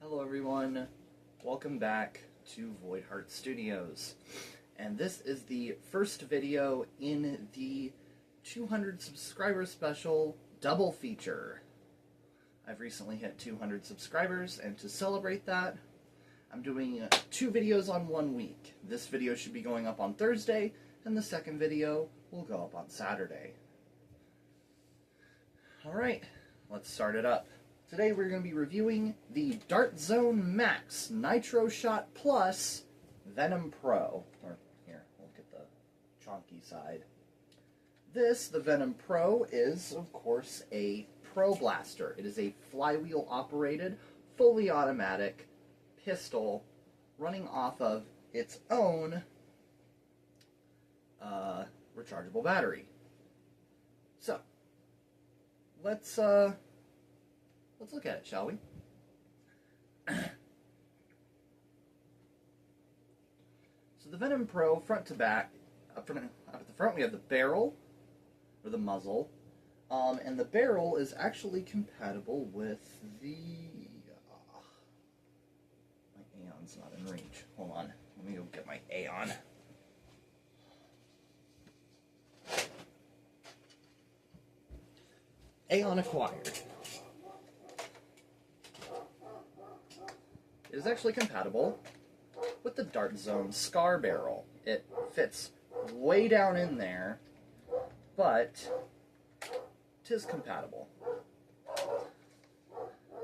Hello everyone, welcome back to Voidheart Studios, and this is the first video in the 200 subscriber special double feature. I've recently hit 200 subscribers, and to celebrate that, I'm doing 2 videos on 1 week. This video should be going up on Thursday, and the second video will go up on Saturday. Alright, let's start it up. Today we're going to be reviewing the Dart Zone Max Nitro Shot Plus Venom Pro. Or here, we'll get the chonky side. The Venom Pro, is, of course, a Pro Blaster. It is a flywheel operated, fully automatic pistol running off of its own rechargeable battery. So, let's look at it, shall we? So the Venom Pro, front to back, up at the front we have the barrel, or the muzzle, and the barrel is actually compatible with the... my Aeon's not in range. Hold on, let me go get my Aeon. Aeon acquired. It is actually compatible with the Dart Zone Scar Barrel. It fits way down in there, but it is compatible.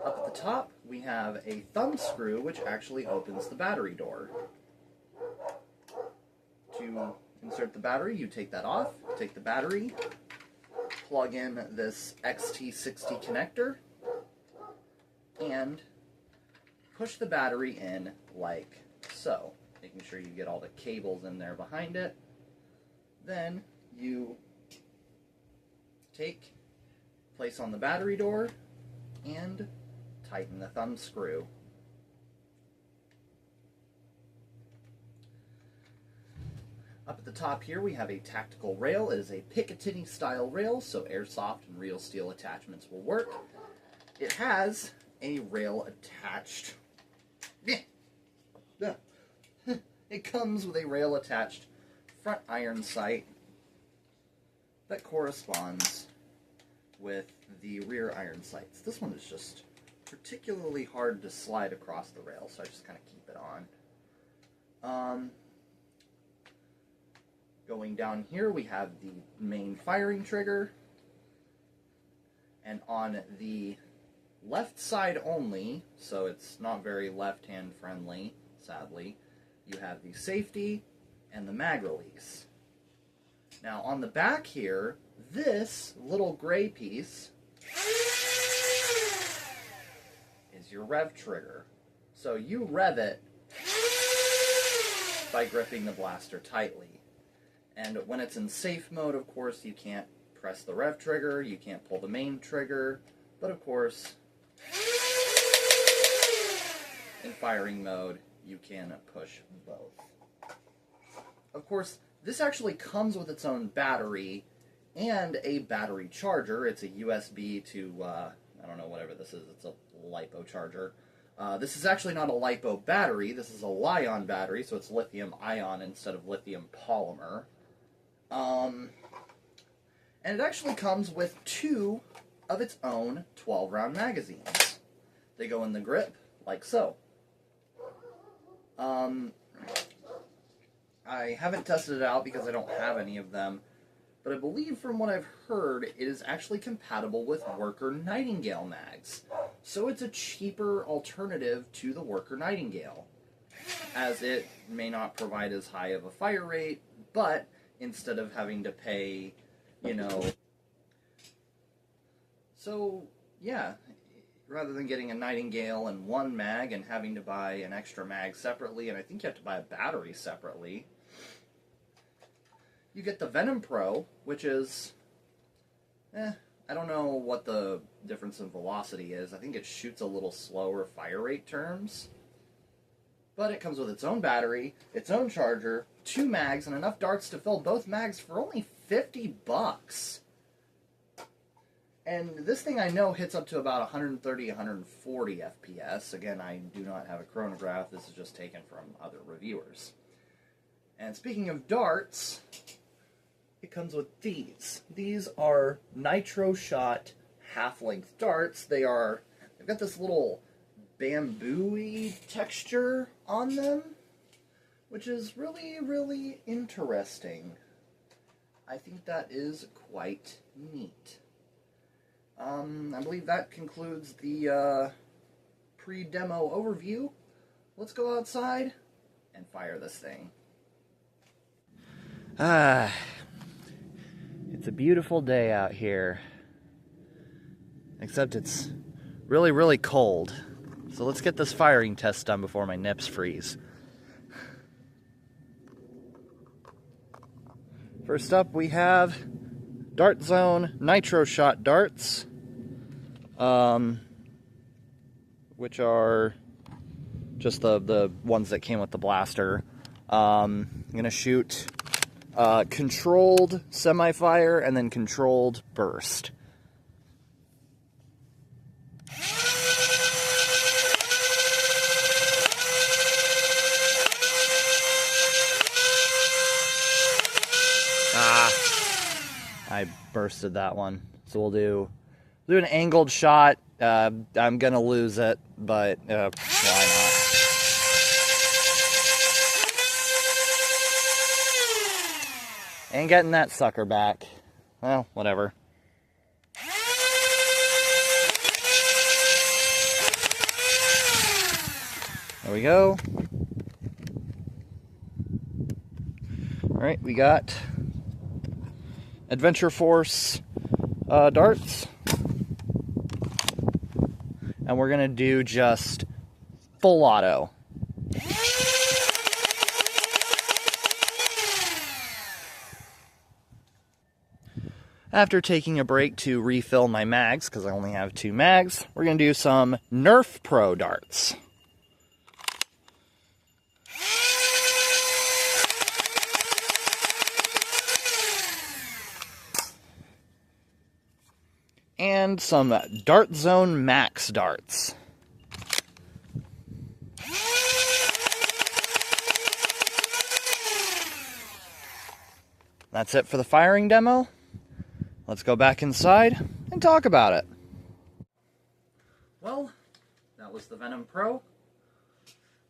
Up at the top, we have a thumb screw which actually opens the battery door. To insert the battery, you take that off, take the battery, plug in this XT60 connector, and push the battery in like so, making sure you get all the cables in there behind it. Then you place on the battery door and tighten the thumb screw. Up at the top here we have a tactical rail. It is a Picatinny style rail, so airsoft and real steel attachments will work. It has a rail attached. It comes with a rail attached front iron sight that corresponds with the rear iron sights. This one is just particularly hard to slide across the rail, so I just kind of keep it on. Going down here we have the main firing trigger, and on the left side only, so it's not very left-hand friendly, sadly, you have the safety and the mag release. Now on the back here, this little gray piece is your rev trigger. So you rev it by gripping the blaster tightly. And when it's in safe mode, of course, you can't press the rev trigger, you can't pull the main trigger, but of course, in firing mode, you can push both. Of course, this actually comes with its own battery and a battery charger. It's a USB to, I don't know, whatever this is. It's a LiPo charger. This is actually not a LiPo battery. This is a Li-ion battery, so it's lithium-ion instead of lithium polymer. And it actually comes with 2 of its own 12-round magazines. They go in the grip, like so. I haven't tested it out because I don't have any of them, but I believe from what I've heard, it is actually compatible with Worker Nightingale mags. So it's a cheaper alternative to the Worker Nightingale, as it may not provide as high of a fire rate, but instead of having to pay, so yeah, rather than getting a Nightingale and 1 mag and having to buy an extra mag separately, and I think you have to buy a battery separately, you get the Venom Pro, which is, I don't know what the difference in velocity is. I think it shoots a little slower fire rate terms, but it comes with its own battery, its own charger, 2 mags, and enough darts to fill both mags for only $50. And this thing I know hits up to about 130, 140 FPS. Again, I do not have a chronograph. This is just taken from other reviewers. And speaking of darts, it comes with these. These are Nitro Shot half-length darts. They've got this little bamboo-y texture on them, which is really, really interesting. I think that is quite neat. I believe that concludes the pre-demo overview. Let's go outside and fire this thing. It's a beautiful day out here. Except it's really, really cold. So let's get this firing test done before my nips freeze. First up, we have Dart Zone Nitro Shot darts, which are just the ones that came with the blaster. I'm gonna shoot controlled semi-fire and then controlled burst. I bursted that one. So we'll do an angled shot. I'm gonna lose it, but why not? Ain't getting that sucker back. Well, whatever. There we go. Alright, we got Adventure Force darts. And we're gonna do just full auto. After taking a break to refill my mags, because I only have 2 mags, we're gonna do some Nerf Pro darts. And some Dart Zone Max darts. That's it for the firing demo. Let's go back inside and talk about it. Well, that was the Venom Pro.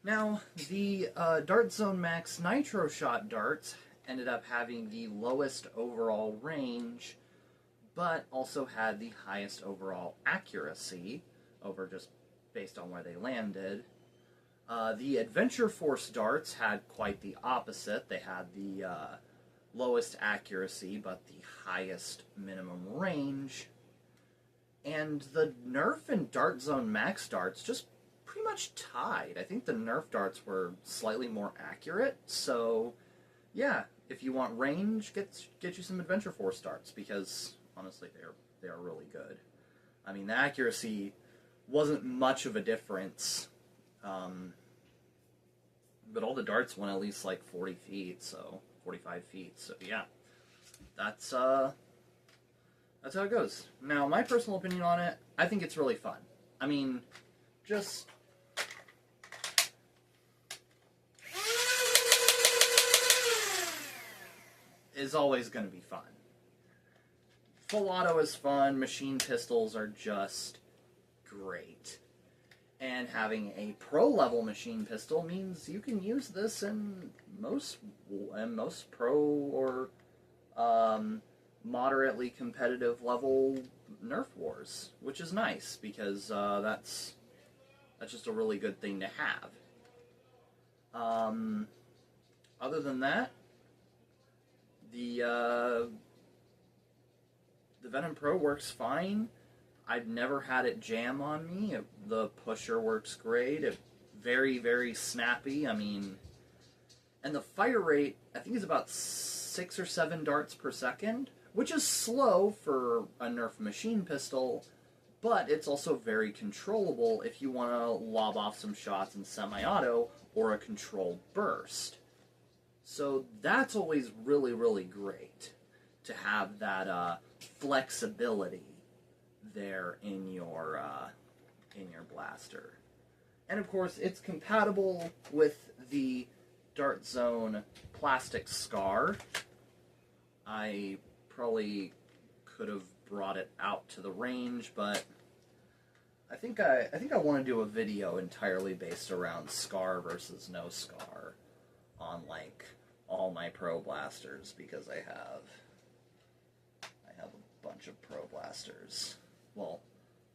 Now, the Dart Zone Max Nitro Shot darts ended up having the lowest overall range, but also had the highest overall accuracy over just based on where they landed. The Adventure Force darts had quite the opposite. They had the lowest accuracy, but the highest minimum range. And the Nerf and Dart Zone Max darts just pretty much tied. I think the Nerf darts were slightly more accurate, so yeah, if you want range, get you some Adventure Force darts, because honestly, they are really good. I mean, the accuracy wasn't much of a difference, but all the darts went at least like 40 feet, so 45 feet. So yeah, that's how it goes. Now, my personal opinion on it, I think it's really fun. I mean, just is always going to be fun. Full auto is fun. Machine pistols are just great. And having a pro-level machine pistol means you can use this in most pro or moderately competitive level Nerf wars, which is nice, because that's just a really good thing to have. Other than that, the Venom Pro works fine. I've never had it jam on me. The pusher works great. It's very, very snappy. I mean, and the fire rate, I think, is about 6 or 7 darts per second, which is slow for a Nerf machine pistol, but it's also very controllable if you want to lob off some shots in semi-auto or a controlled burst. So that's always really, really great to have that flexibility there in your blaster. And of course, it's compatible with the Dart Zone plastic scar. I probably could have brought it out to the range, but I think I want to do a video entirely based around scar versus no scar on like all my Pro blasters, because I have a bunch of Pro blasters. Well,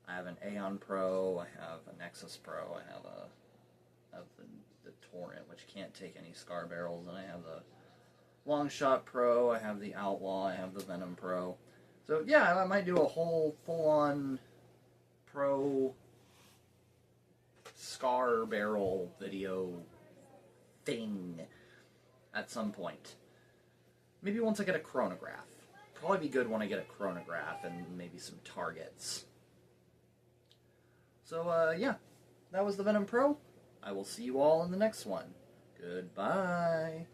I have an Aeon Pro, I have a Nexus Pro, I have the Torrent, which can't take any scar barrels, and I have the Longshot Pro, I have the Outlaw, I have the Venom Pro. So yeah, I might do a whole full-on Pro scar barrel video thing at some point. Maybe once I get a chronograph. Probably be good when I get a chronograph and maybe some targets. So yeah, that was the Venom Pro. I will see you all in the next one. Goodbye.